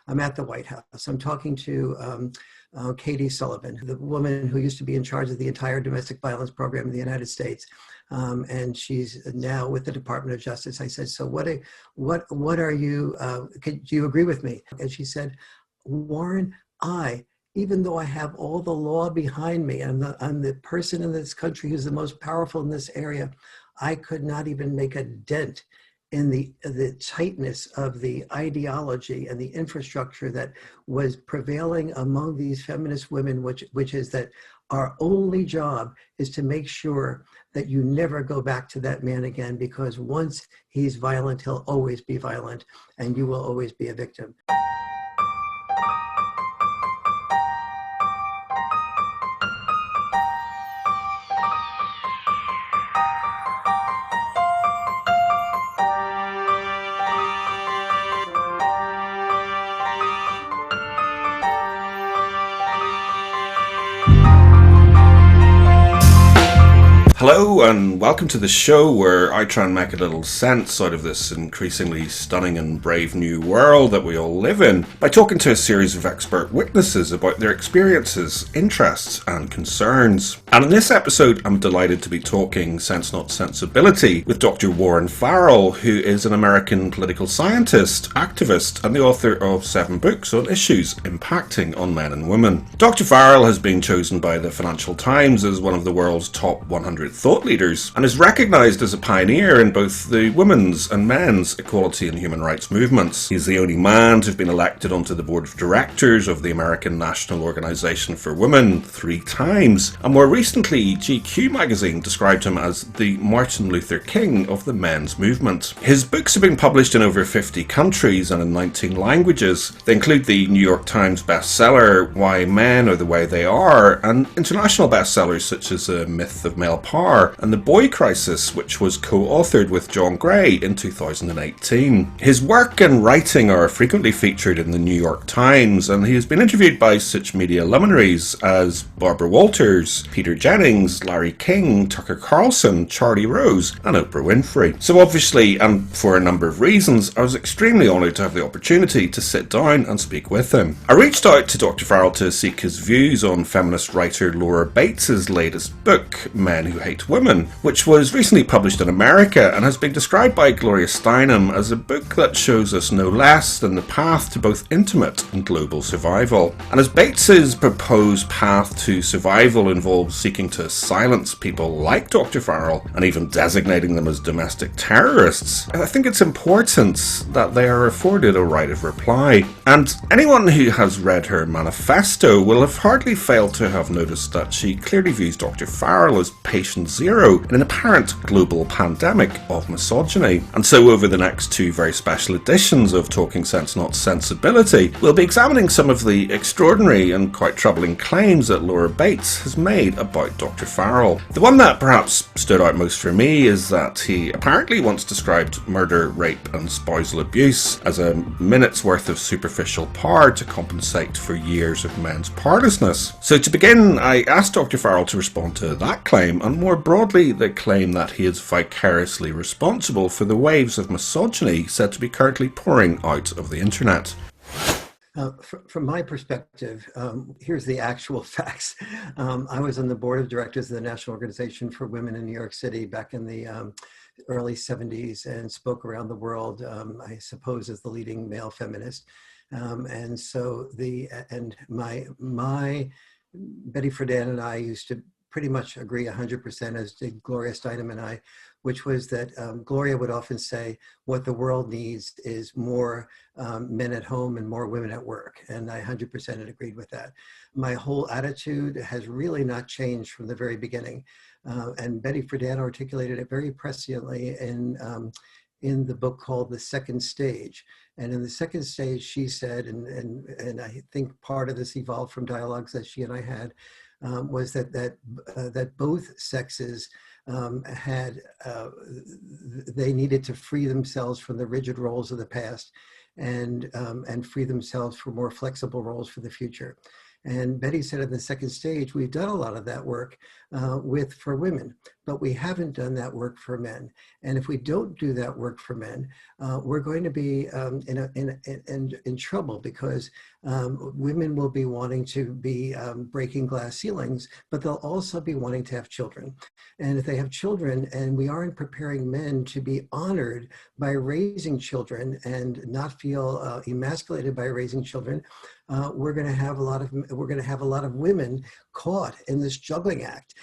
I'm at the White House. I'm talking to Katie Sullivan, the woman who used to be in charge of the entire domestic violence program in the United States. And she's now with the Department of Justice. I said, so what are you, do you agree with me? And she said, Warren, even though I have all the law behind me, I'm the person in this country who's the most powerful in this area, I could not even make a dent in the tightness of the ideology and the infrastructure that was prevailing among these feminist women, which is that our only job is to make sure that you never go back to that man again, because once he's violent, he'll always be violent, and you will always be a victim. Hello and welcome to the show where I try and make a little sense out of this increasingly stunning and brave new world that we all live in by talking to a series of expert witnesses about their experiences, interests and concerns. And in this episode I'm delighted to be talking Sense Not Sensibility with Dr Warren Farrell, who is an American political scientist, activist and the author of 7 books on issues impacting on men and women. Dr Farrell has been chosen by the Financial Times as one of the world's top 100 thought leaders and is recognised as a pioneer in both the women's and men's equality and human rights movements. He's the only man to have been elected onto the board of directors of the American National Organization for Women 3 times, and more recently GQ magazine described him as the Martin Luther King of the men's movement. His books have been published in over 50 countries and in 19 languages. They include the New York Times bestseller Why Men Are the Way They Are and international bestsellers such as The Myth of Male Power and The Boy Crisis, which was co-authored with John Gray in 2018. His work and writing are frequently featured in the New York Times, and he has been interviewed by such media luminaries as Barbara Walters, Peter Jennings, Larry King, Tucker Carlson, Charlie Rose and Oprah Winfrey. So obviously, and for a number of reasons, I was extremely honoured to have the opportunity to sit down and speak with him. I reached out to Dr Farrell to seek his views on feminist writer Laura Bates's latest book, Men Who Hate Women, which was recently published in America and has been described by Gloria Steinem as a book that shows us no less than the path to both intimate and global survival. And as Bates's proposed path to survival involves seeking to silence people like Dr Farrell and even designating them as domestic terrorists, I think it's important that they are afforded a right of reply. And anyone who has read her manifesto will have hardly failed to have noticed that she clearly views Dr Farrell as patient zero in an apparent global pandemic of misogyny. And so over the next 2 very special editions of Talking Sense Not Sensibility, we'll be examining some of the extraordinary and quite troubling claims that Laura Bates has made about Dr Farrell. The one that perhaps stood out most for me is that he apparently once described murder, rape and spousal abuse as a minute's worth of superficial power to compensate for years of men's powerlessness. So to begin, I asked Dr Farrell to respond to that claim, and more broadly the claim that he is vicariously responsible for the waves of misogyny said to be currently pouring out of the internet. From my perspective, here's the actual facts. I was on the board of directors of the National Organization for Women in New York City back in the early 70s and spoke around the world, I suppose, as the leading male feminist. And so my Betty Friedan and I used to pretty much agree 100%, as did Gloria Steinem and I, which was that Gloria would often say what the world needs is more men at home and more women at work. And I 100% had agreed with that. My whole attitude has really not changed from the very beginning. And Betty Friedan articulated it very presciently in the book called The Second Stage. And in the second stage, she said, and I think part of this evolved from dialogues that she and I had, was that both sexes they needed to free themselves from the rigid roles of the past and free themselves for more flexible roles for the future. And Betty said in the second stage, we've done a lot of that work for women. but we haven't done that work for men. And if we don't do that work for men, we're going to be in trouble, because women will be wanting to be breaking glass ceilings, but they'll also be wanting to have children. And if they have children and we aren't preparing men to be honored by raising children and not feel emasculated by raising children, we're going to have a lot of women caught in this juggling act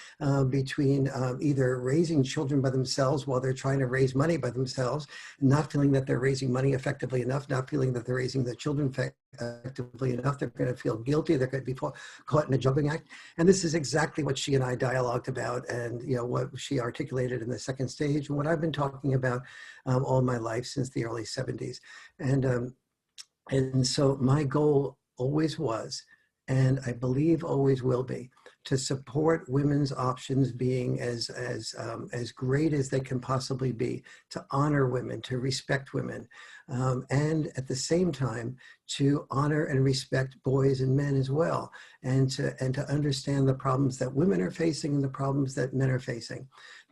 between either raising children by themselves while they're trying to raise money by themselves, not feeling that they're raising money effectively enough, not feeling that they're raising the children effectively enough. They're going to feel guilty. They're going to be caught in a juggling act. And this is exactly what she and I dialogued about, and what she articulated in the second stage, and what I've been talking about all my life since the early 70s. And so my goal always was, and I believe always will be, to support women's options being as great as they can possibly be, to honor women, to respect women, and at the same time to honor and respect boys and men as well, and to understand the problems that women are facing and the problems that men are facing.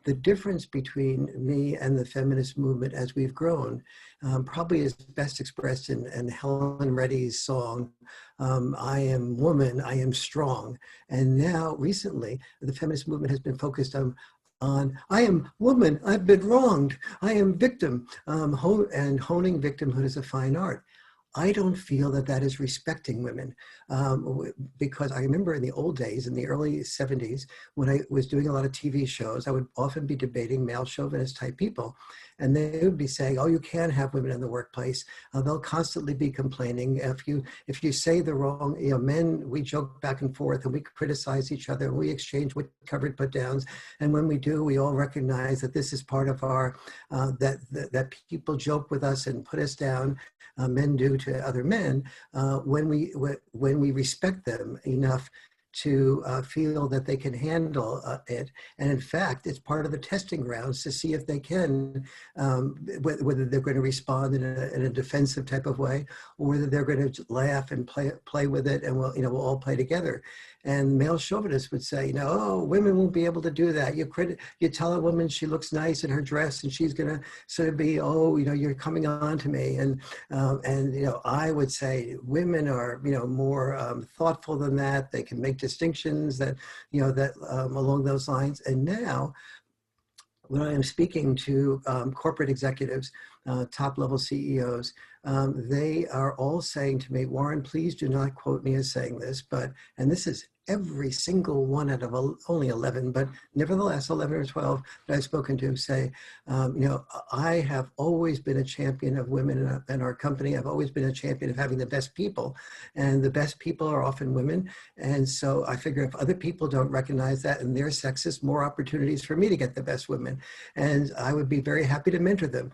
The difference between me and the feminist movement as we've grown probably is best expressed in Helen Reddy's song, I am woman, I am strong. And now recently, the feminist movement has been focused on I am woman, I've been wronged, I am victim, and honing victimhood is a fine art. I don't feel that that is respecting women, because I remember in the old days, in the early 70s, when I was doing a lot of TV shows, I would often be debating male chauvinist type people. And they would be saying, oh, you can't have women in the workplace. They'll constantly be complaining. If you say the wrong, men, we joke back and forth and we criticize each other and we exchange with covered put downs. And when we do, we all recognize that this is part of our, that people joke with us and put us down. Men do to other men, when we respect them enough to feel that they can handle it. And in fact, it's part of the testing grounds to see if they can, whether they're going to respond in a defensive type of way, or whether they're going to laugh and play with it, and we'll all play together. And male chauvinists would say, oh, women won't be able to do that. You tell a woman she looks nice in her dress, and she's going to sort of be, oh, you're coming on to me. And I would say women are, more thoughtful than that. They can make distinctions that along those lines. And now, when I am speaking to corporate executives, top-level CEOs, they are all saying to me, Warren, please do not quote me as saying this, and this is every single one out of only 11, but nevertheless 11 or 12 that I've spoken to say, I have always been a champion of women in our company. I've always been a champion of having the best people, and the best people are often women. And so I figure if other people don't recognize that in their sexes, more opportunities for me to get the best women. And I would be very happy to mentor them,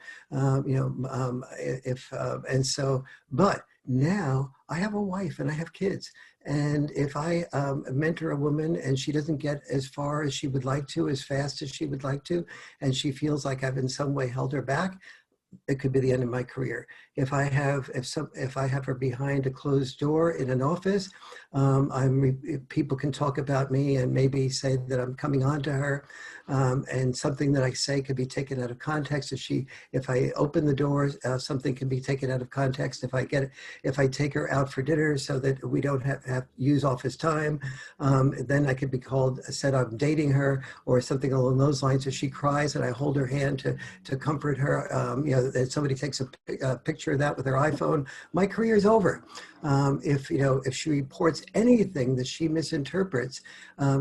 but now I have a wife and I have kids. And if I mentor a woman and she doesn't get as far as she would like to, as fast as she would like to, and she feels like I've in some way held her back, it could be the end of my career. If I have her behind a closed door in an office, people can talk about me and maybe say that I'm coming on to her, and something that I say could be taken out of context. If I open the doors, something can be taken out of context. If I take her out for dinner so that we don't have to use office time, then I could be said I'm dating her or something along those lines. If she cries and I hold her hand to comfort her, that somebody takes a picture of that with their iPhone, my career is over. If she reports anything that she misinterprets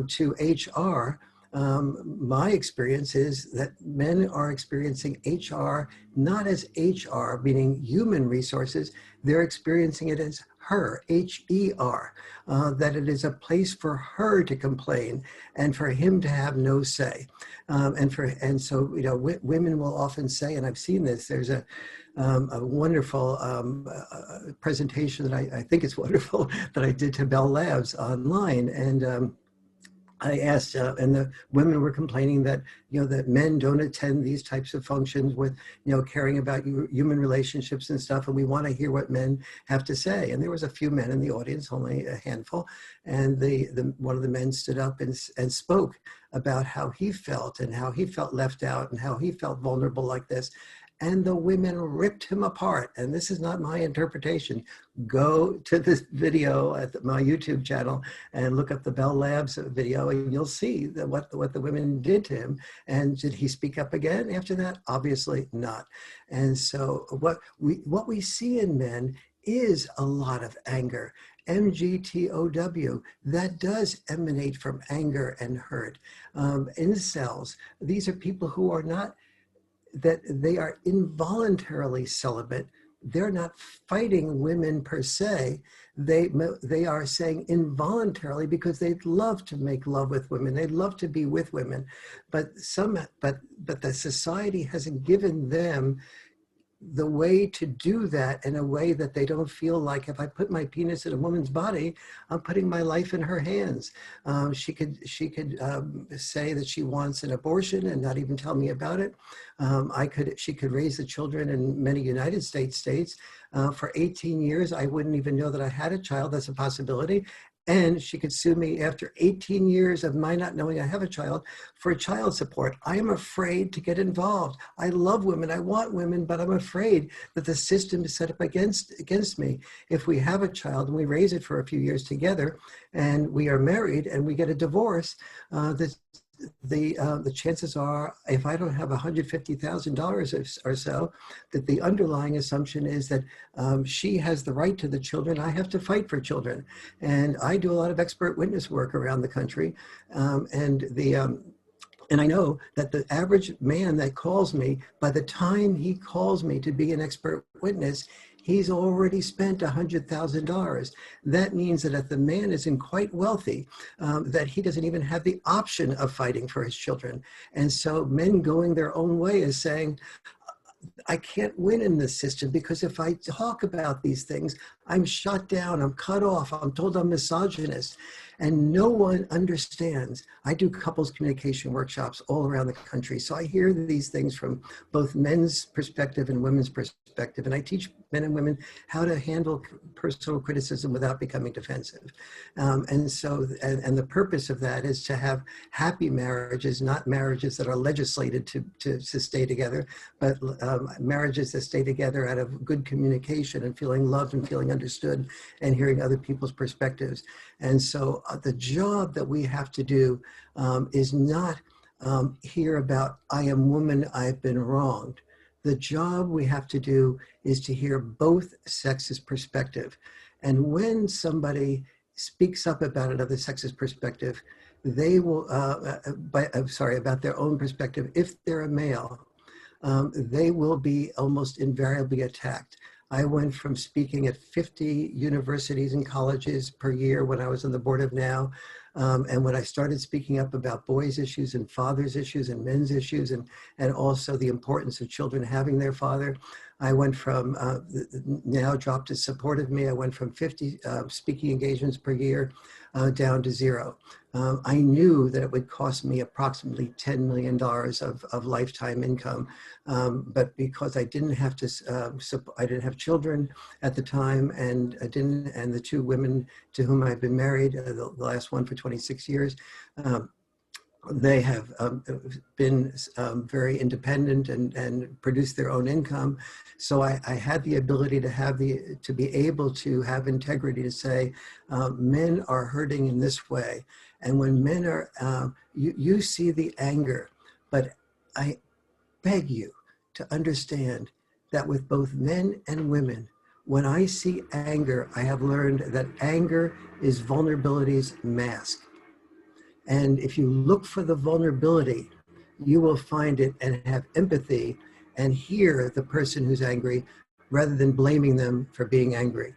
to HR, my experience is that men are experiencing HR not as HR, meaning human resources. They're experiencing it as her, H-E-R, that it is a place for her to complain and for him to have no say. And so women will often say, and I've seen this, there's a wonderful presentation that I think is wonderful that I did to Bell Labs online. And I asked, and the women were complaining that, that men don't attend these types of functions with, caring about human relationships and stuff. And we want to hear what men have to say. And there was a few men in the audience, only a handful. And one of the men stood up and spoke about how he felt and how he felt left out and how he felt vulnerable like this. And the women ripped him apart. And this is not my interpretation. Go to this video at my YouTube channel and look up the Bell Labs video, and you'll see what the women did to him. And did he speak up again after that? Obviously not. And so what we see in men is a lot of anger. MGTOW, that does emanate from anger and hurt. Incels, these are people who are not, that they are involuntarily celibate. They're not fighting women per se. They are saying involuntarily because they'd love to make love with women. They'd love to be with women, but the society hasn't given them the way to do that in a way that they don't feel like, if I put my penis in a woman's body, I'm putting my life in her hands. She could say that she wants an abortion and not even tell me about it. She could raise the children in many United States states. For 18 years, I wouldn't even know that I had a child. That's a possibility. And she could sue me after 18 years of my not knowing I have a child for child support. I am afraid to get involved. I love women, I want women, but I'm afraid that the system is set up against me. If we have a child and we raise it for a few years together and we are married and we get a divorce, the chances are, if I don't have $150,000 or so, that the underlying assumption is that she has the right to the children. I have to fight for children. And I do a lot of expert witness work around the country. And I know that the average man that calls me, by the time he calls me to be an expert witness, he's already spent $100,000. That means that if the man isn't quite wealthy, that he doesn't even have the option of fighting for his children. And so men going their own way is saying, I can't win in this system because if I talk about these things, I'm shut down, I'm cut off, I'm told I'm misogynist. And no one understands. I do couples communication workshops all around the country. So I hear these things from both men's perspective and women's perspective. And I teach men and women how to handle personal criticism without becoming defensive. And the purpose of that is to have happy marriages, not marriages that are legislated to stay together, but marriages that stay together out of good communication and feeling loved and feeling understood and hearing other people's perspectives. And so the job that we have to do is not hear about, I am woman, I've been wronged. The job we have to do is to hear both sexes' perspective. And when somebody speaks up about another sex's perspective, they will, about their own perspective, if they're a male, they will be almost invariably attacked. I went from speaking at 50 universities and colleges per year when I was on the board of NOW. And when I started speaking up about boys' issues and fathers' issues and men's issues and also the importance of children having their father, I went from, NOW dropped its support of me. I went from 50 speaking engagements per year down to 0. I knew that it would cost me approximately $10 million of lifetime income, but because I didn't have to, I didn't have children at the time, and the two women to whom I've been married, the last one for 26 years, they have been very independent and produced their own income. So I had the ability to be able to have integrity to say, men are hurting in this way. And when men are, you see the anger, but I beg you to understand that with both men and women, when I see anger, I have learned that anger is vulnerability's mask. And if you look for the vulnerability, you will find it and have empathy and hear the person who's angry rather than blaming them for being angry.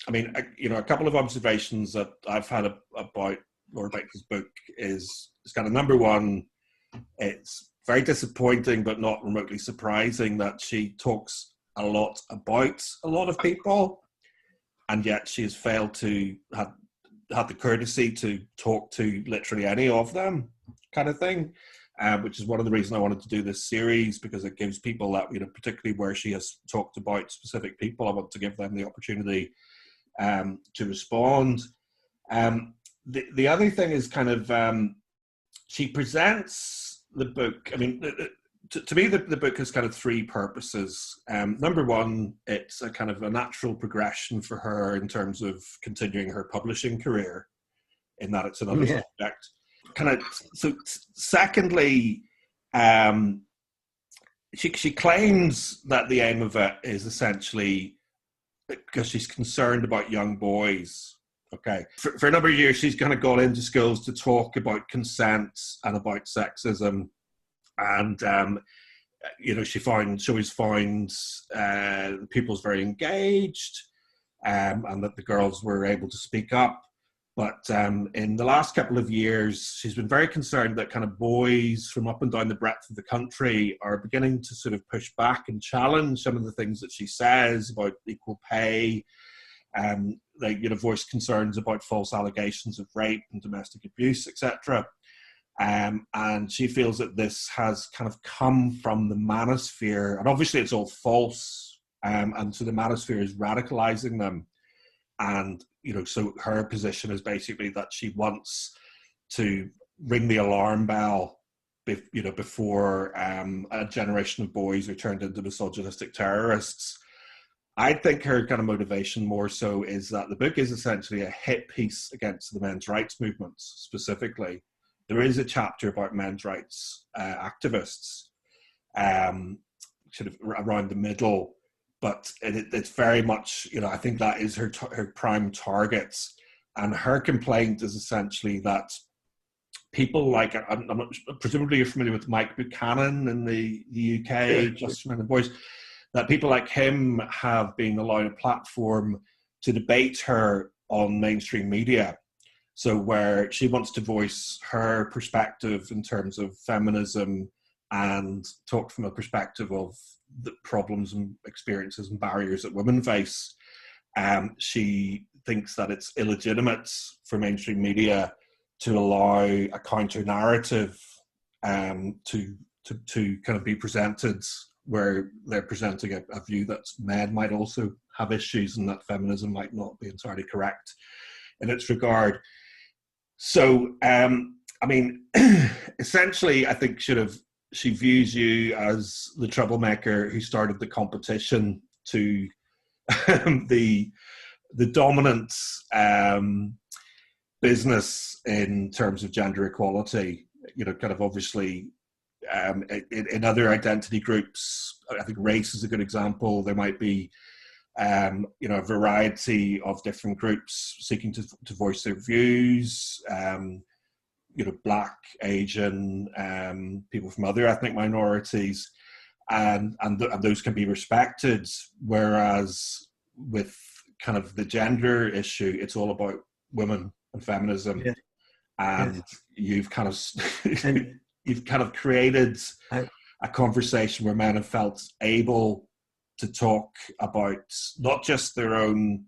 I mean, a couple of observations that I've had about Laura Baker's book is kind of number one, it's very disappointing but not remotely surprising that she talks a lot about a lot of people, and yet she has failed to have had the courtesy to talk to literally any of them, kind of thing. Which is one of the reasons I wanted to do this series, because it gives people that, particularly where she has talked about specific people, I want to give them the opportunity to respond. The other thing is kind of, she presents the book, I mean, to me, the book has kind of three purposes. Number one, it's a kind of a natural progression for her in terms of continuing her publishing career, in that it's another subject. So secondly, she claims that the aim of it is essentially because she's concerned about young boys. Okay, for a number of years, she's kind of gone into schools to talk about consent and about sexism, and she always finds pupils very engaged, and that the girls were able to speak up. But in the last couple of years, she's been very concerned that kind of boys from up and down the breadth of the country are beginning to sort of push back and challenge some of the things that she says about equal pay. They voice concerns about false allegations of rape and domestic abuse, etc. And she feels that this has kind of come from the manosphere, and obviously it's all false. And so the manosphere is radicalizing them. And, so her position is basically that she wants to ring the alarm bell, before a generation of boys are turned into misogynistic terrorists. I think her kind of motivation more so is that the book is essentially a hit piece against the men's rights movements specifically. There is a chapter about men's rights activists, sort of around the middle, but it's very much, I think that is her prime targets. And her complaint is essentially that people like, presumably you're familiar with Mike Buchanan in the UK, Justice for Men and Boys, that people like him have been allowed a platform to debate her on mainstream media. So where she wants to voice her perspective in terms of feminism and talk from a perspective of the problems and experiences and barriers that women face, she thinks that it's illegitimate for mainstream media to allow a counter narrative to kind of be presented, where they're presenting a view that men might also have issues and that feminism might not be entirely correct in its regard. So, essentially, I think she views you as the troublemaker who started the competition to the dominant business in terms of gender equality. Kind of obviously in other identity groups, I think race is a good example. There might be a variety of different groups seeking to voice their views. Black, Asian, people from other ethnic minorities, and those can be respected. Whereas with kind of the gender issue, it's all about women and feminism, and you've kind of created a conversation where men have felt able to talk about not just their own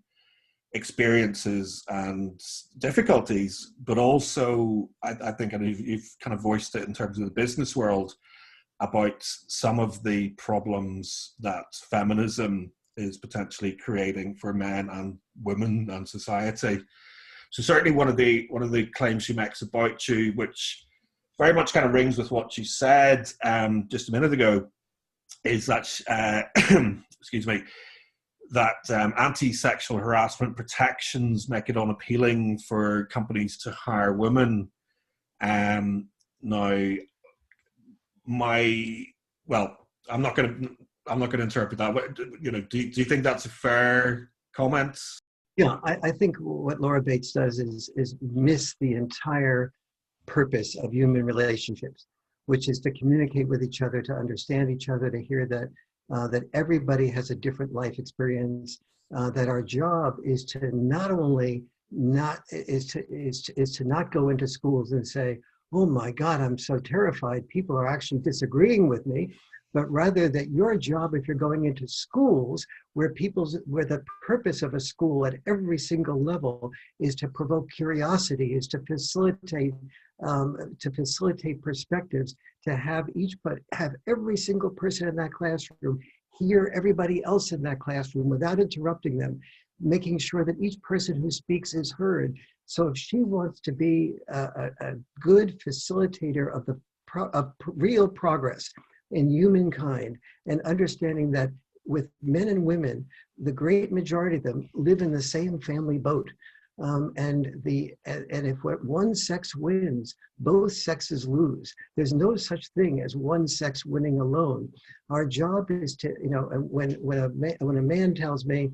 experiences and difficulties, but also I think, and you've kind of voiced it in terms of the business world, about some of the problems that feminism is potentially creating for men and women and society. So certainly one of the claims she makes about you, which very much kind of rings with what you said just a minute ago, is that excuse me, that anti-sexual harassment protections make it unappealing for companies to hire women. Now, I'm not going to interpret that. Do you think that's a fair comment? Yeah, I think what Laura Bates does is miss the entire purpose of human relationships, which is to communicate with each other, to understand each other, to hear that everybody has a different life experience, that our job is to not go into schools and say, oh my God, I'm so terrified, people are actually disagreeing with me, but rather that your job, if you're going into schools where the purpose of a school at every single level is to provoke curiosity, is to facilitate perspectives, to have every single person in that classroom hear everybody else in that classroom without interrupting them, making sure that each person who speaks is heard. So if she wants to be a good facilitator of real progress in humankind, and understanding that with men and women, the great majority of them live in the same family boat. And if one sex wins, both sexes lose. There's no such thing as one sex winning alone. Our job is to, when a man tells me,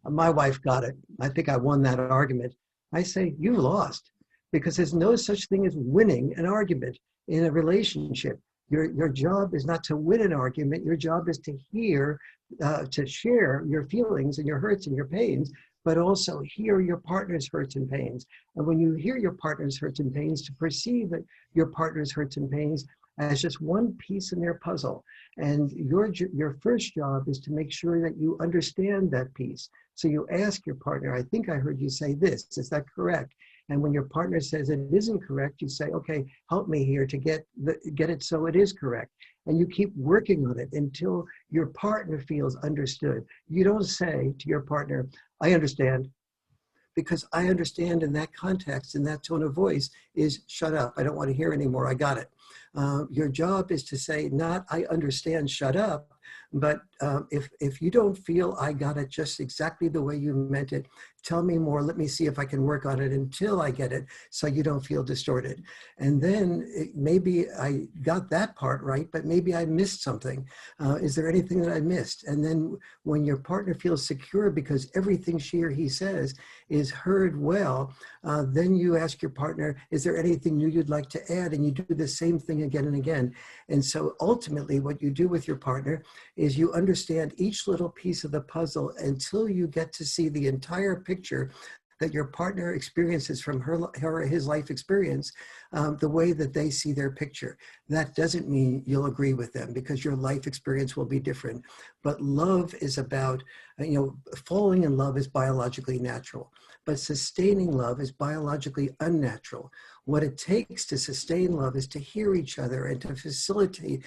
my wife got it, I think I won that argument, I say, you lost, because there's no such thing as winning an argument in a relationship. Your job is not to win an argument. Your job is to hear, to share your feelings and your hurts and your pains, but also hear your partner's hurts and pains. And when you hear your partner's hurts and pains, to perceive that your partner's hurts and pains as just one piece in their puzzle. And your first job is to make sure that you understand that piece. So you ask your partner, I think I heard you say this, is that correct? And when your partner says it isn't correct, you say, okay, help me here to get it so it is correct. And you keep working on it until your partner feels understood. You don't say to your partner, I understand, because I understand in that context, in that tone of voice, is shut up. I don't want to hear anymore. I got it. Your job is to say, not I understand, shut up, but if you don't feel I got it just exactly the way you meant it, tell me more. Let me see if I can work on it until I get it, so you don't feel distorted. And then maybe I got that part right, but maybe I missed something. Is there anything that I missed? And then when your partner feels secure because everything she or he says is heard well, then you ask your partner, is there anything new you'd like to add? And you do the same thing again and again. And so ultimately what you do with your partner is you understand each little piece of the puzzle until you get to see the entire picture that your partner experiences from her or his life experience, the way that they see their picture. That doesn't mean you'll agree with them, because your life experience will be different. But love is about, falling in love is biologically natural, but sustaining love is biologically unnatural. What it takes to sustain love is to hear each other and to facilitate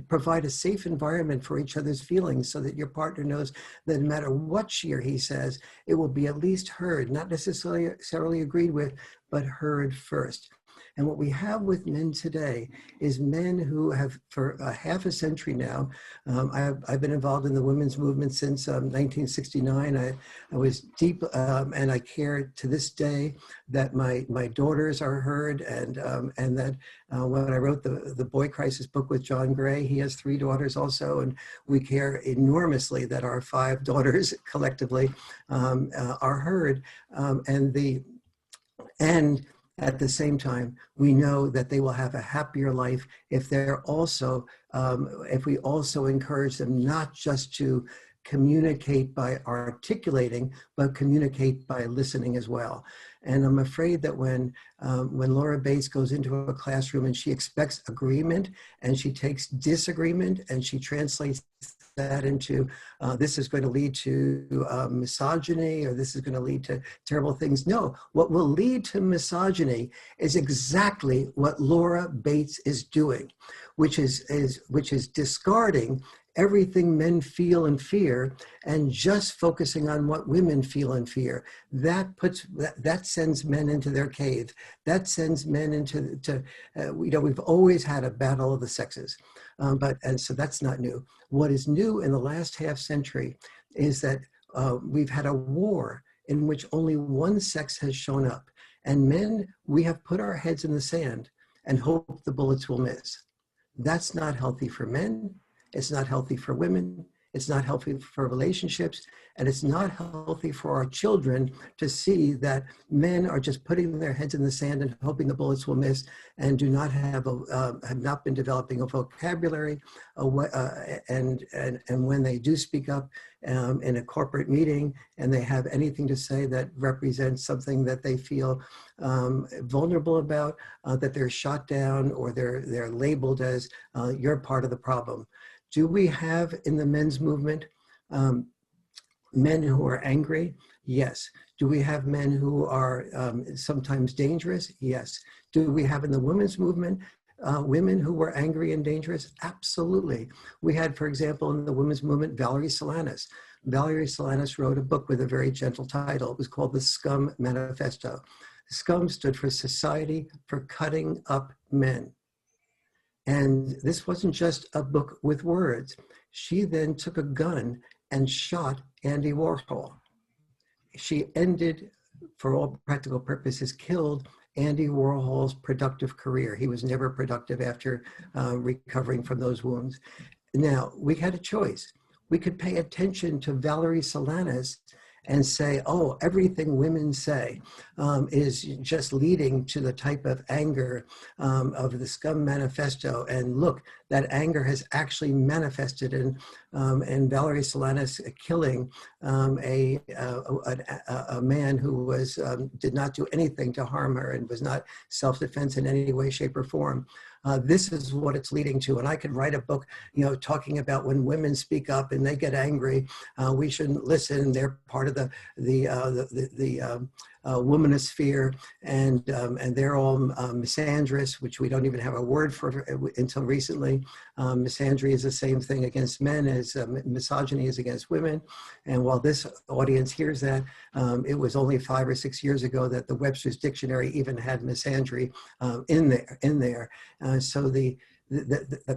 provide a safe environment for each other's feelings, so that your partner knows that no matter what she or he says, it will be at least heard, not necessarily agreed with, but heard first. And what we have with men today is men who have, for half a century now, I've been involved in the women's movement since 1969. I was deep, and I care to this day that my daughters are heard, and that when I wrote the Boy Crisis book with John Gray, he has 3 daughters also, and we care enormously that our 5 daughters collectively are heard, and at the same time, we know that they will have a happier life if they're also, if we also encourage them not just to communicate by articulating, but communicate by listening as well. And I'm afraid that when Laura Bates goes into a classroom and she expects agreement, and she takes disagreement and she translates that into this is going to lead to misogyny, or this is going to lead to terrible things. No, what will lead to misogyny is exactly what Laura Bates is doing, which is discarding everything men feel and fear and just focusing on what women feel and fear. That sends men into their cave. That sends men into we've always had a battle of the sexes, and so that's not new. What is new in the last half century is that we've had a war in which only one sex has shown up, and men, we have put our heads in the sand and hope the bullets will miss. That's not healthy for men. It's not healthy for women. It's not healthy for relationships, and it's not healthy for our children to see that men are just putting their heads in the sand and hoping the bullets will miss, and do not have not been developing a vocabulary, and when they do speak up in a corporate meeting and they have anything to say that represents something that they feel vulnerable about, that they're shot down or they're labeled as you're part of the problem. Do we have in the men's movement men who are angry? Yes. Do we have men who are sometimes dangerous? Yes. Do we have in the women's movement women who were angry and dangerous? Absolutely. We had, for example, in the women's movement, Valerie Solanas. Valerie Solanas wrote a book with a very gentle title. It was called The Scum Manifesto. SCUM stood for Society for Cutting Up Men. And this wasn't just a book with words. She then took a gun and shot Andy Warhol. She ended, for all practical purposes, killed Andy Warhol's productive career. He was never productive after recovering from those wounds. Now, we had a choice. We could pay attention to Valerie Solanas and say, oh, everything women say is just leading to the type of anger of the Scum Manifesto. And look, that anger has actually manifested in Valerie Solanas killing a man who was did not do anything to harm her and was not self-defense in any way, shape, or form. This is what it's leading to. And I could write a book, talking about when women speak up and they get angry, we shouldn't listen. They're part of the womanosphere, and they're all misandrous, which we don't even have a word for until recently. Misandry is the same thing against men as misogyny is against women. And while this audience hears that, it was only 5 or 6 years ago that the Webster's Dictionary even had misandry in there. So the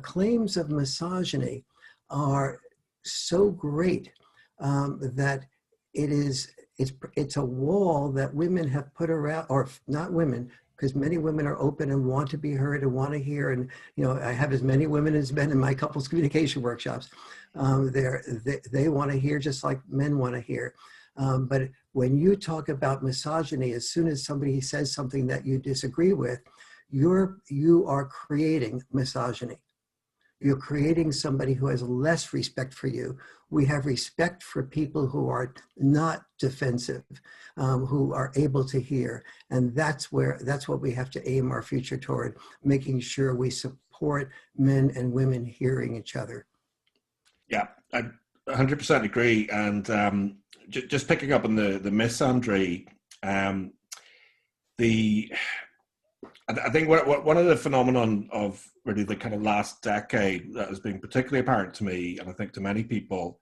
claims of misogyny are so great that it's a wall that women have put around, or not women, because many women are open and want to be heard and want to hear. And I have as many women as men in my couples communication workshops. They want to hear just like men want to hear. But when you talk about misogyny, as soon as somebody says something that you disagree with, you are creating misogyny. You're creating somebody who has less respect for you. We have respect for people who are not defensive, who are able to hear. And that's what we have to aim our future toward, making sure we support men and women hearing each other. Yeah, I 100% agree. And just picking up on the misandry, I think one of the phenomenon of really the kind of last decade that has been particularly apparent to me, and I think to many people,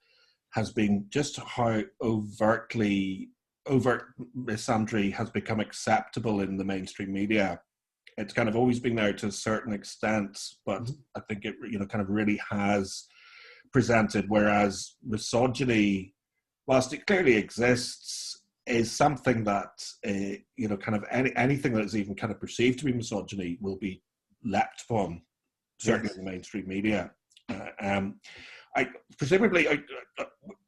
has been just how overt misandry has become acceptable in the mainstream media. It's kind of always been there to a certain extent, but I think it kind of really has presented, whereas misogyny, whilst it clearly exists, is something that kind of anything that is even kind of perceived to be misogyny will be leapt upon, certainly in the mainstream media. Presumably,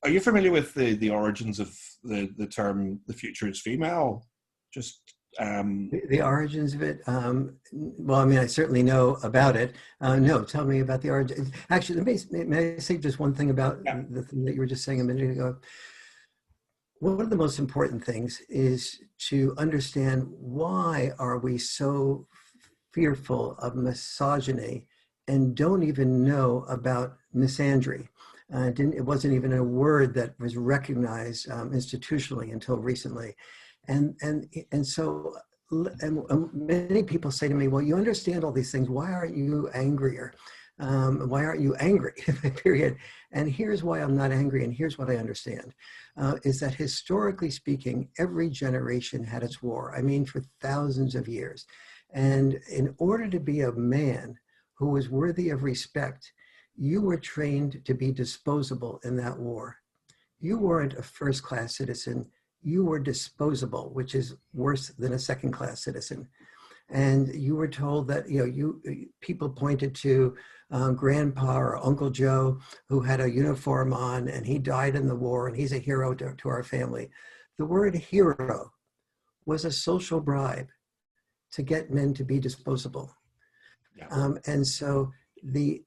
are you familiar with the origins of the term "the future is female"? Just the origins of it. Well, I mean, I certainly know about it. No, tell me about the origin. Actually, may I say just one thing about the thing that you were just saying a minute ago? One of the most important things is to understand, why are we so fearful of misogyny and don't even know about misandry? It wasn't even a word that was recognized institutionally until recently. And so many people say to me, well, you understand all these things. Why aren't you angrier? Why aren't you angry, period? And here's why I'm not angry, and here's what I understand, is that historically speaking, every generation had its war. I mean, for thousands of years. And in order to be a man who was worthy of respect, you were trained to be disposable in that war. You weren't a first-class citizen. You were disposable, which is worse than a second-class citizen. And you were told that, people pointed to Grandpa or Uncle Joe, who had a uniform on and he died in the war and he's a hero to our family. The word hero was a social bribe to get men to be disposable. Yeah. And so the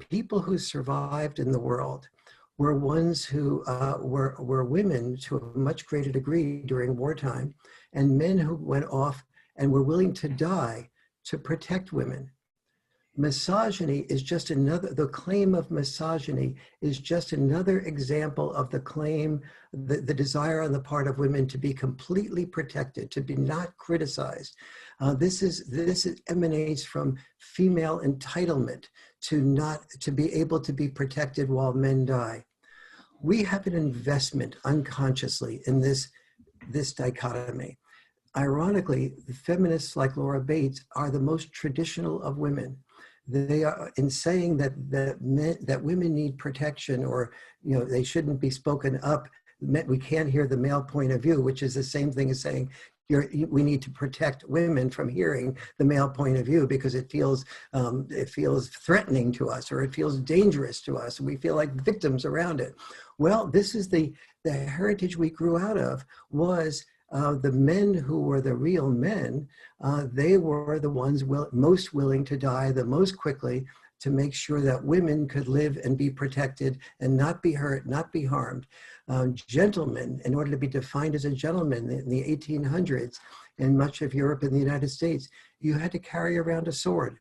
people who survived in the world were ones who were women to a much greater degree during wartime, and men who went off and were willing to die to protect women. Misogyny is just another, the claim of misogyny is just another example of the claim, the desire on the part of women to be completely protected, to be not criticized. This emanates from female entitlement to be able to be protected while men die. We have an investment unconsciously in this dichotomy. Ironically, the feminists like Laura Bates are the most traditional of women. They are, in saying that women need protection, or they shouldn't be spoken up. We can't hear the male point of view, which is the same thing as saying we need to protect women from hearing the male point of view because it feels threatening to us, or it feels dangerous to us. We feel like victims around it. Well, this is the heritage we grew out of. Was the men who were the real men, they were the ones most willing to die the most quickly to make sure that women could live and be protected and not be hurt, not be harmed. Gentlemen, in order to be defined as a gentleman in the 1800s, in much of Europe and the United States, you had to carry around a sword.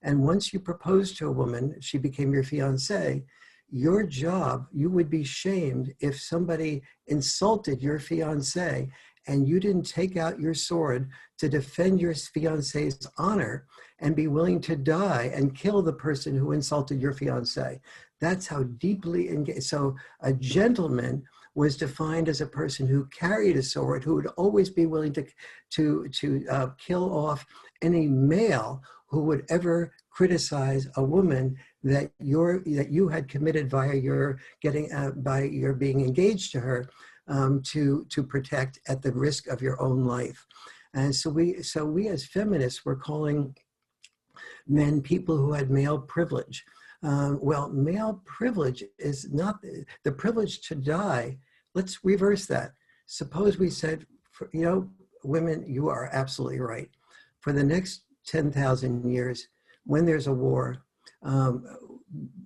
And once you proposed to a woman, she became your fiancée. Your job, you would be shamed if somebody insulted your fiancée and you didn't take out your sword to defend your fiancé's honor and be willing to die and kill the person who insulted your fiancé. That's how deeply engaged. So a gentleman was defined as a person who carried a sword, who would always be willing to kill off any male who would ever criticize a woman that you had committed via your being engaged to her. To protect at the risk of your own life. And so we as feminists were calling men people who had male privilege. Well, male privilege is not the privilege to die. Let's reverse that. Suppose we said, women, you are absolutely right. For the next 10,000 years, when there's a war,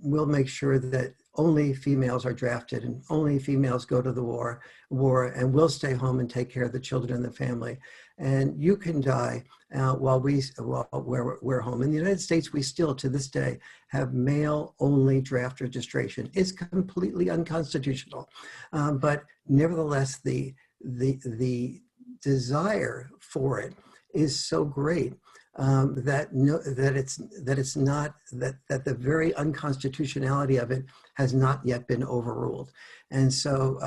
we'll make sure that only females are drafted and only females go to the war, and we'll stay home and take care of the children and the family. And you can die while we're home. In the United States, we still, to this day, have male-only draft registration. It's completely unconstitutional. But nevertheless, the desire for it is so great that the very unconstitutionality of it has not yet been overruled. And so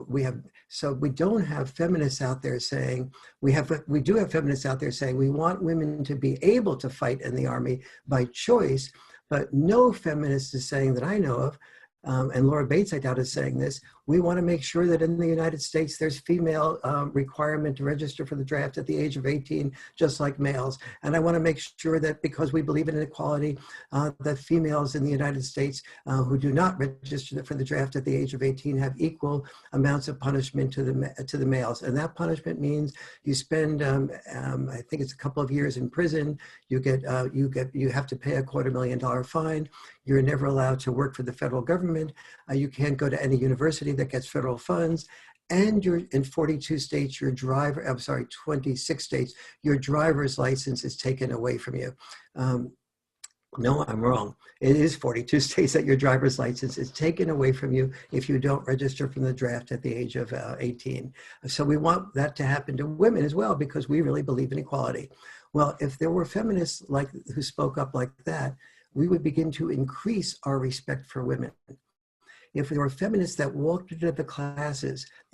we don't have feminists out there saying we do have feminists out there saying we want women to be able to fight in the army by choice, but no feminist is saying that I know of. And Laura Bates, I doubt, is saying this. We want to make sure that in the United States, there's female requirement to register for the draft at the age of 18, just like males. And I want to make sure that because we believe in equality, that females in the United States who do not register for the draft at the age of 18 have equal amounts of punishment to the males. And that punishment means you spend, I think it's a couple of years in prison. You have to pay a $250,000 fine. You're never allowed to work for the federal government. You can't go to any university that gets federal funds. And you're in 42 states, 26 states, your driver's license is taken away from you. No, I'm wrong. It is 42 states that your driver's license is taken away from you if you don't register from the draft at the age of 18. So we want that to happen to women as well, because we really believe in equality. Well, if there were feminists who spoke up like that, we would begin to increase our respect for women. If there were feminists that walked into the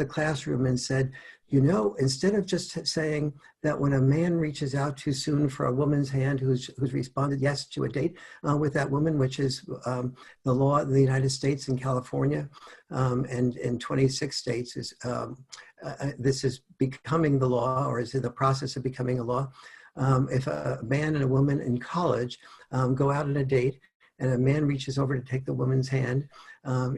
classroom and said, instead of just saying that when a man reaches out too soon for a woman's hand who's responded yes to a date with that woman, which is the law in the United States and California, and in 26 states, this is becoming the law, or is in the process of becoming a law. If a man and a woman in college go out on a date, and a man reaches over to take the woman's hand,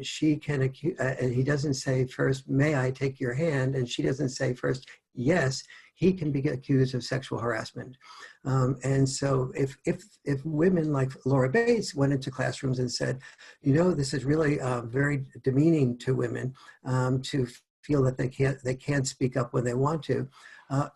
she can accuse, and he doesn't say first, may I take your hand? And she doesn't say first, yes, he can be accused of sexual harassment. And so if women like Laura Bates went into classrooms and said, you know, this is really very demeaning to women to feel that they can't speak up when they want to.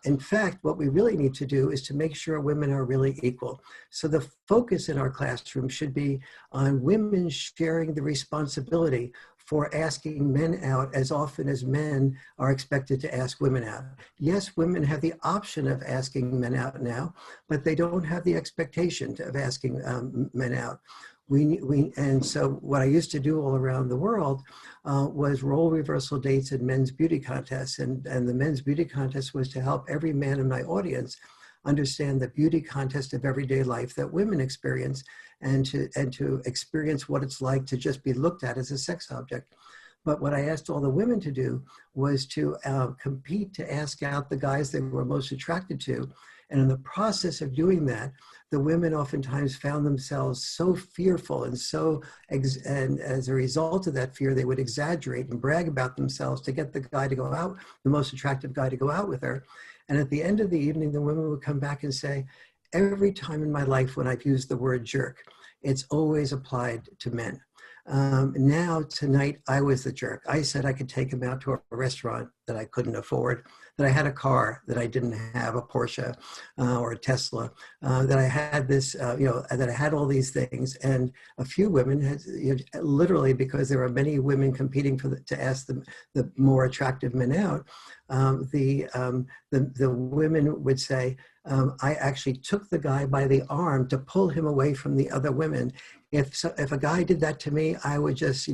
In fact, what we really need to do is to make sure women are really equal. So the focus in our classroom should be on women sharing the responsibility for asking men out as often as men are expected to ask women out. Yes, women have the option of asking men out now, but they don't have the expectation of asking men out. And so what I used to do all around the world was role reversal dates and men's beauty contests. And the men's beauty contest was to help every man in my audience understand the beauty contest of everyday life that women experience, and to experience what it's like to just be looked at as a sex object. But what I asked all the women to do was to compete to ask out the guys they were most attracted to. And in the process of doing that, the women oftentimes found themselves so fearful and and as a result of that fear, they would exaggerate and brag about themselves to get the guy to go out, the most attractive guy to go out with her. And at the end of the evening, the women would come back and say, every time in my life when I've used the word jerk, it's always applied to men. Now, tonight, I was the jerk. I said I could take him out to a restaurant that I couldn't afford, that I had a car that I didn't have, a Porsche or a Tesla, that I had this, that I had all these things. And a few women had, literally, because there are many women competing to ask the more attractive men out, the women would say, I actually took the guy by the arm to pull him away from the other women. If a guy did that to me, I would just,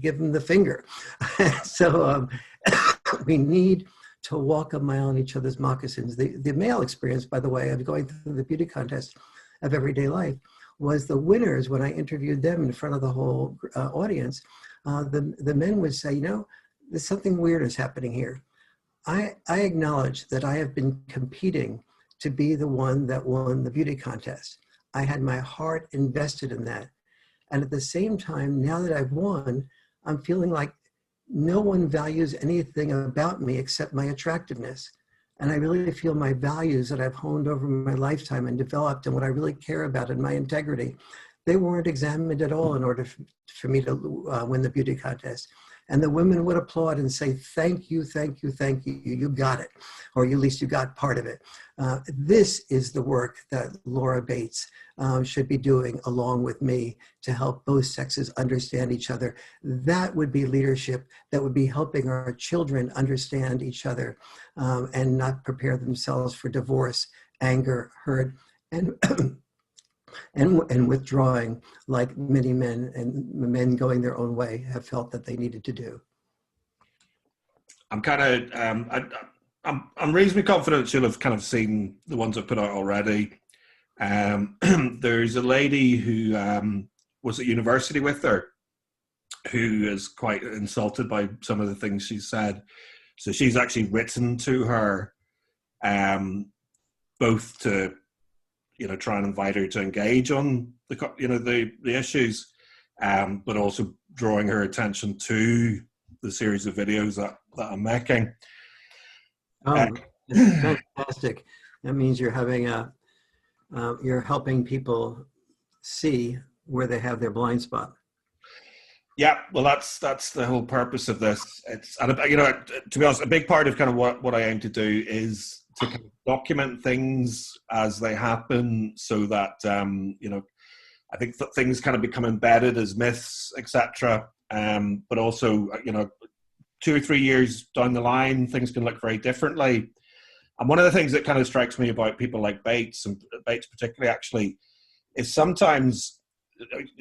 give him the finger. So we need to walk a mile in each other's moccasins. The male experience, by the way, of going through the beauty contest of everyday life was the winners, when I interviewed them in front of the whole audience, the men would say, there's something weird is happening here. I acknowledge that I have been competing to be the one that won the beauty contest. I had my heart invested in that. And at the same time, now that I've won, I'm feeling like no one values anything about me except my attractiveness. And I really feel my values that I've honed over my lifetime and developed, and what I really care about and my integrity, they weren't examined at all in order for me to win the beauty contest. And the women would applaud and say, thank you, thank you, thank you. You got it, or at least you got part of it. This is the work that Laura Bates should be doing along with me to help both sexes understand each other. That would be leadership that would be helping our children understand each other and not prepare themselves for divorce, anger, hurt, and withdrawing, like many men and men going their own way have felt that they needed to do. I'm kind of, I'm reasonably confident you'll have kind of seen the ones I've put out already. There's a lady who was at university with her, who is quite insulted by some of the things she said. So she's actually written to her, both to try and invite her to engage on the issues, but also drawing her attention to the series of videos that I'm making. Oh, that's fantastic! That means you're having you're helping people see where they have their blind spot. Yeah, well, that's the whole purpose of this. To be honest, a big part of kind of what I aim to do is to kind of document things as they happen, so that I think that things kind of become embedded as myths, etc. But also, 2 or 3 years down the line, things can look very differently. And one of the things that kind of strikes me about people like Bates, and Bates particularly, actually, is sometimes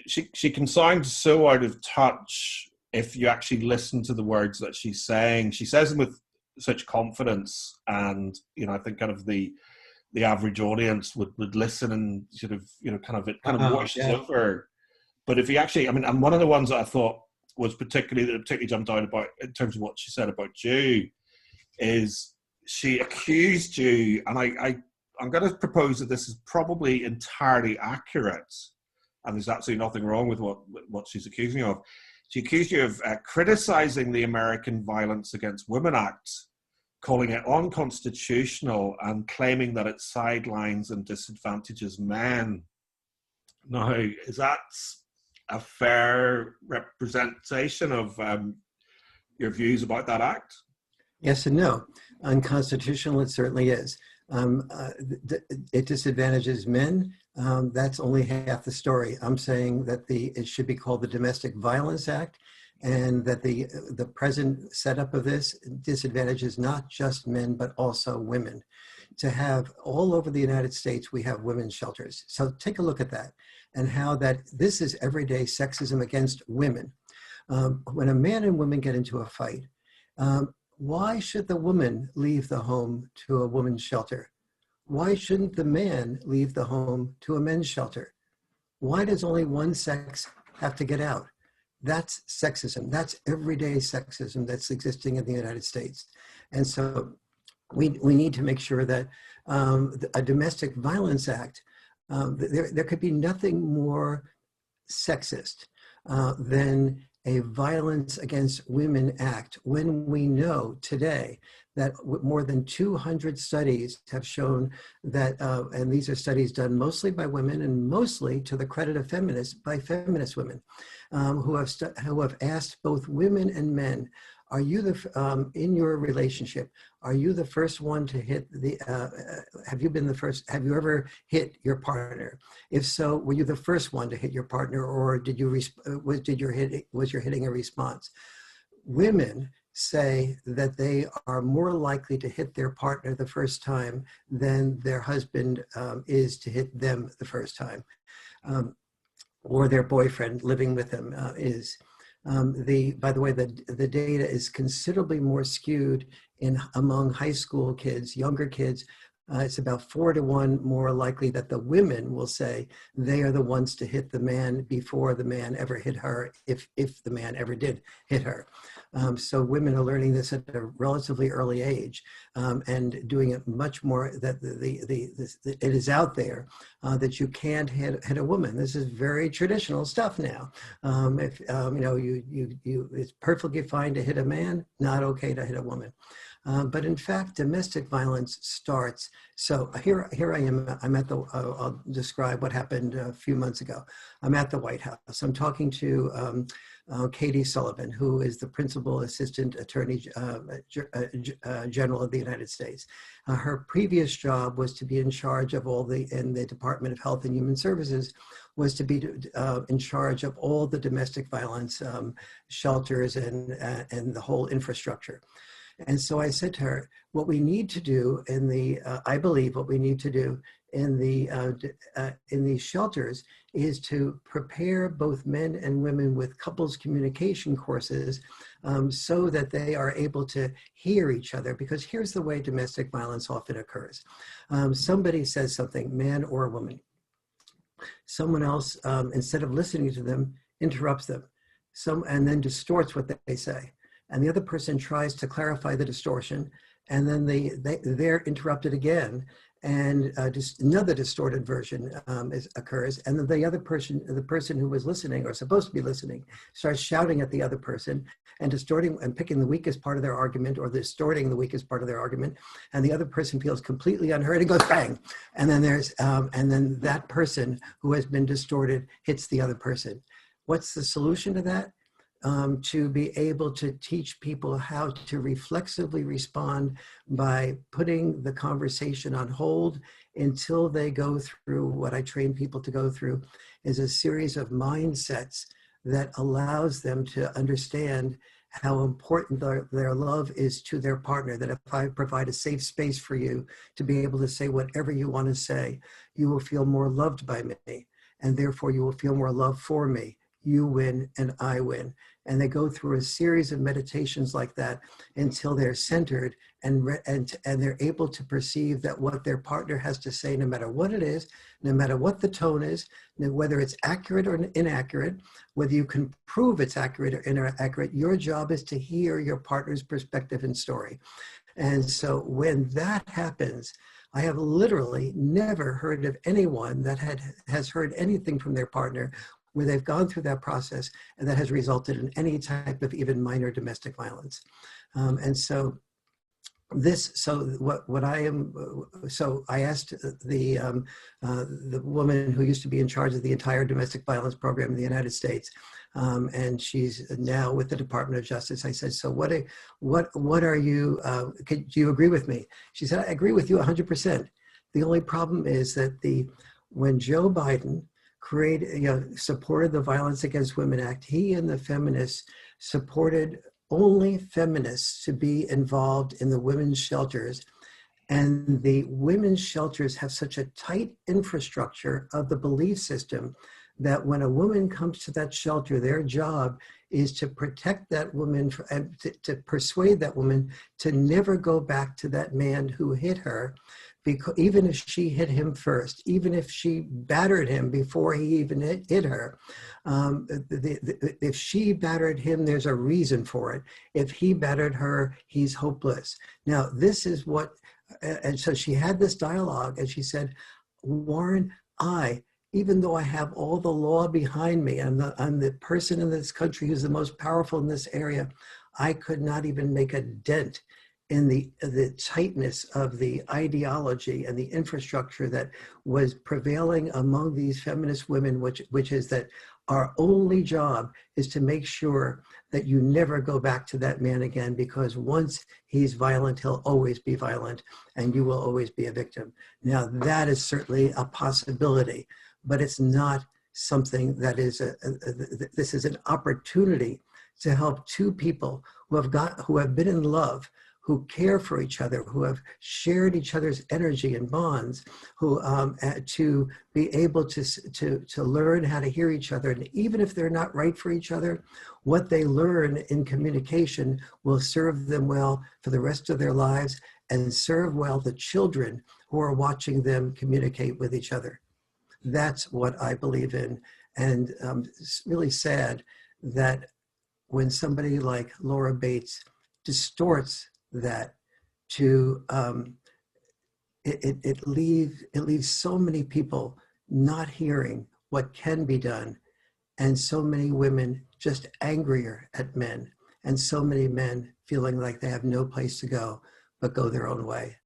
she can sound so out of touch if you actually listen to the words that she's saying. She says them with such confidence, and I think kind of the average audience would listen and sort of it kind of washes over. But if you actually, and one of the ones that I thought was particularly jumped out about in terms of what she said about you is she accused you, and I'm going to propose that this is probably entirely accurate, and there's absolutely nothing wrong with what she's accusing you of. She accused you of criticizing the American Violence Against Women Act, calling it unconstitutional and claiming that it sidelines and disadvantages men. Now, is that a fair representation of your views about that act? Yes and no. Unconstitutional, it certainly is. It disadvantages men. That's only half the story. I'm saying that it should be called the Domestic Violence Act, and that the present setup of this disadvantages not just men, but also women. To have all over the United States, we have women's shelters. So take a look at that and how this is everyday sexism against women. When a man and woman get into a fight, why should the woman leave the home to a woman's shelter? Why shouldn't the man leave the home to a men's shelter? Why does only one sex have to get out? That's sexism. That's everyday sexism that's existing in the United States. And so we need to make sure that a Domestic Violence Act, there could be nothing more sexist than a Violence Against Women Act, when we know today that more than 200 studies have shown that, and these are studies done mostly by women and mostly, to the credit of feminists, by feminist women, who have asked both women and men, are you in your relationship, are you the first one to hit have you ever hit your partner? If so, were you the first one to hit your partner, or was your hitting a response? Women say that they are more likely to hit their partner the first time than their husband is to hit them the first time, or their boyfriend living with them is. By the way, the data is considerably more skewed among high school kids, younger kids. It's about 4 to 1 more likely that the women will say they are the ones to hit the man before the man ever hit her, if the man ever did hit her. So women are learning this at a relatively early age, and doing it much more, that it is out there that you can't hit a woman. This is very traditional stuff now. If it's perfectly fine to hit a man, not okay to hit a woman. But in fact, domestic violence starts. So here I am. I'll describe what happened a few months ago. I'm at the White House. I'm talking to Katie Sullivan, who is the Principal Assistant Attorney General of the United States. Her previous job was to be in charge of in the Department of Health and Human Services, was to be in charge of all the domestic violence shelters and the whole infrastructure. And so I said to her, what we need to do I believe what we need to do in these shelters is to prepare both men and women with couples communication courses, so that they are able to hear each other. Because here's the way domestic violence often occurs. Somebody says something, man or woman. Someone else, instead of listening to them, interrupts them, and then distorts what they say. And the other person tries to clarify the distortion, and then they're interrupted again, and just another distorted version occurs. And then the person who was listening or supposed to be listening, starts shouting at the other person and distorting and picking the weakest part of their argument, or distorting the weakest part of their argument. And the other person feels completely unheard and goes bang. And then then that person who has been distorted hits the other person. What's the solution to that? To be able to teach people how to reflexively respond by putting the conversation on hold until they go through what I train people to go through, is a series of mindsets that allows them to understand how important their love is to their partner. That if I provide a safe space for you to be able to say whatever you want to say, you will feel more loved by me, and therefore you will feel more love for me. You win and I win. And they go through a series of meditations like that until they're centered and they're able to perceive that what their partner has to say, no matter what it is, no matter what the tone is, whether it's accurate or inaccurate, whether you can prove it's accurate or inaccurate, your job is to hear your partner's perspective and story. And so when that happens, I have literally never heard of anyone that has heard anything from their partner where they've gone through that process and that has resulted in any type of even minor domestic violence. And so I asked the woman who used to be in charge of the entire domestic violence program in the United States, and she's now with the Department of Justice. I said, so what are you, do you agree with me? She said, I agree with you 100%. The only problem is that when Joe Biden supported the Violence Against Women Act, he and the feminists supported only feminists to be involved in the women's shelters. And the women's shelters have such a tight infrastructure of the belief system that when a woman comes to that shelter, their job is to protect that woman and to persuade that woman to never go back to that man who hit her, because even if she hit him first, even if she battered him before he even hit her, if she battered him, there's a reason for it. If he battered her, he's hopeless. Now, this is what, and so she had this dialogue and she said, Warren, even though I have all the law behind me, I'm the person in this country who's the most powerful in this area, I could not even make a dent in the tightness of the ideology and the infrastructure that was prevailing among these feminist women, which is that our only job is to make sure that you never go back to that man again, because once he's violent, he'll always be violent and you will always be a victim. Now, that is certainly a possibility, but it's not something that is this is an opportunity to help two people who have been in love, who care for each other, who have shared each other's energy and bonds, who to be able to learn how to hear each other. And even if they're not right for each other, what they learn in communication will serve them well for the rest of their lives and serve well the children who are watching them communicate with each other. That's what I believe in. And it's really sad that when somebody like Laura Bates distorts that to it leaves so many people not hearing what can be done, and so many women just angrier at men, and so many men feeling like they have no place to go but go their own way.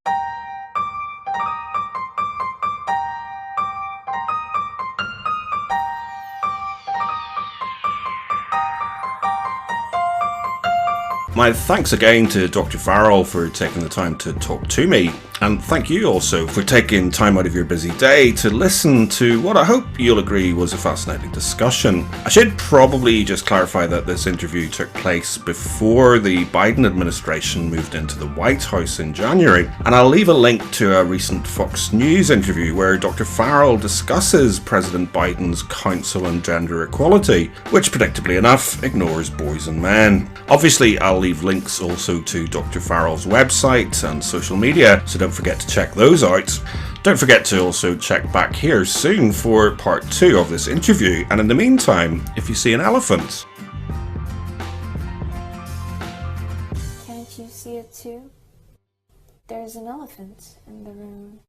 My thanks again to Dr. Farrell for taking the time to talk to me, and thank you also for taking time out of your busy day to listen to what I hope you'll agree was a fascinating discussion. I should probably just clarify that this interview took place before the Biden administration moved into the White House in January, and I'll leave a link to a recent Fox News interview where Dr. Farrell discusses President Biden's Council on Gender Equality, which predictably enough ignores boys and men. Obviously, I'll leave links also to Dr. Farrell's website and social media, so don't forget to check those out. Don't forget to also check back here soon for part 2 of this interview, and in the meantime, if you see an elephant... Can't you see it too? There's an elephant in the room.